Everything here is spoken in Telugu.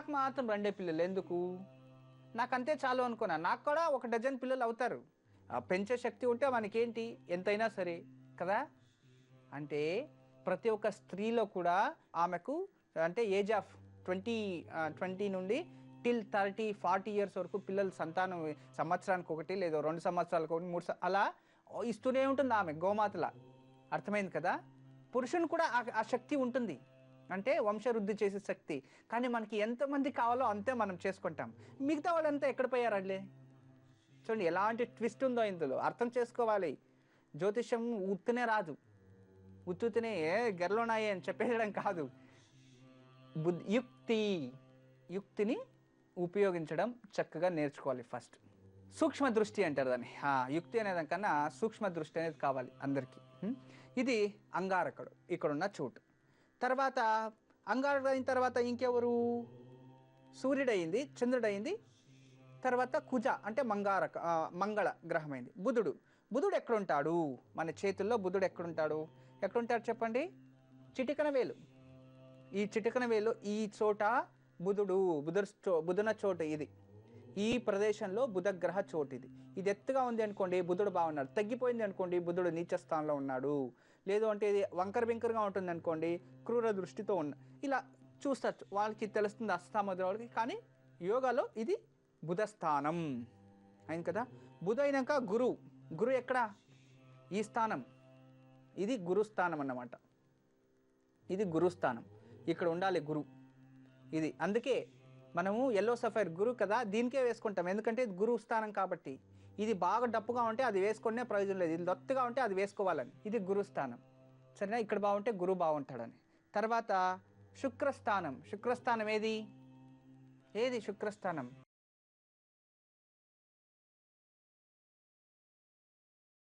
నాకు మాత్రం 2 పిల్లలు ఎందుకు, నాకు అంతే చాలు అనుకున్నా. నాకు కూడా 1 డజన్ పిల్లలు అవుతారు. పెంచే శక్తి ఉంటే మనకేంటి ఎంతైనా సరే కదా. అంటే ప్రతి ఒక్క స్త్రీలో కూడా ఆమెకు అంటే ఏజ్ ఆఫ్ 20 నుండి టిల్ 30-40 ఇయర్స్ వరకు పిల్లలు సంతానం సంవత్సరానికి 1 లేదా 2 సంవత్సరాలకు 1 3 అలా ఇస్తూనే ఉంటుంది ఆమె గోమాతల. అర్థమైంది కదా. పురుషుని కూడా ఆ శక్తి ఉంటుంది, అంటే వంశవృద్ధి చేసే శక్తి. కానీ మనకి ఎంతమంది కావాలో అంతే మనం చేసుకుంటాం. మిగతా వాళ్ళంతా ఎక్కడ పోయారండి. చూడండి ఎలాంటి ట్విస్ట్ ఉందో ఇందులో, అర్థం చేసుకోవాలి. జ్యోతిష్యం ఉత్తునే రాదు, ఉత్తునే గెరలోనాయి అని చెప్పేయడం కాదు. యుక్తిని ఉపయోగించడం చక్కగా నేర్చుకోవాలి ఫస్ట్. సూక్ష్మ దృష్టి అంటారు దాన్ని. యుక్తి అనేదానికన్నా సూక్ష్మ దృష్టి అనేది కావాలి అందరికీ. ఇది అంగారకుడు ఇక్కడున్న చోటు. తర్వాత అంగారకుడు అయిన తర్వాత ఇంకెవరు, సూర్యుడయింది, చంద్రుడయింది, తర్వాత కుజ అంటే మంగళ గ్రహమైంది. బుధుడు ఎక్కడుంటాడు మన చేతుల్లో, బుధుడు ఎక్కడుంటాడు చెప్పండి. చిటికన వేలు, ఈ చిటికన వేలు ఈ చోట బుధున చోటు ఇది. ఈ ప్రదేశంలో బుధగ్రహ చోటు ఇది ఎత్తుగా ఉంది అనుకోండి బుధుడు బాగున్నాడు, తగ్గిపోయింది అనుకోండి బుధుడు నీచ స్థానంలో ఉన్నాడు. లేదు అంటే ఇది వంకరగా ఉంటుంది అనుకోండి క్రూర దృష్టితో ఇలా చూస్తారు, వాళ్ళకి తెలుస్తుంది అస్తామధుర వాళ్ళకి. కానీ యోగాలో ఇది బుధస్థానం అయింది కదా. బుధ అయినాక గురు ఎక్కడ, ఈ స్థానం, ఇది గురుస్థానం అన్నమాట. ఇది గురుస్థానం, ఇక్కడ ఉండాలి గురు. ఇది అందుకే మనము ఎల్లో సఫైర్ గురు కదా దీనికే వేసుకుంటాం, ఎందుకంటే ఇది గురు స్థానం కాబట్టి. ఇది బాగా డప్పుగా ఉంటే అది వేసుకునే ప్రయోజనం లేదు, ఇది లొత్తుగా ఉంటే అది వేసుకోవాలని. ఇది గురుస్థానం సరేనా, ఇక్కడ బాగుంటే గురు బాగుంటాడని. తర్వాత శుక్రస్థానం ఏది శుక్రస్థానం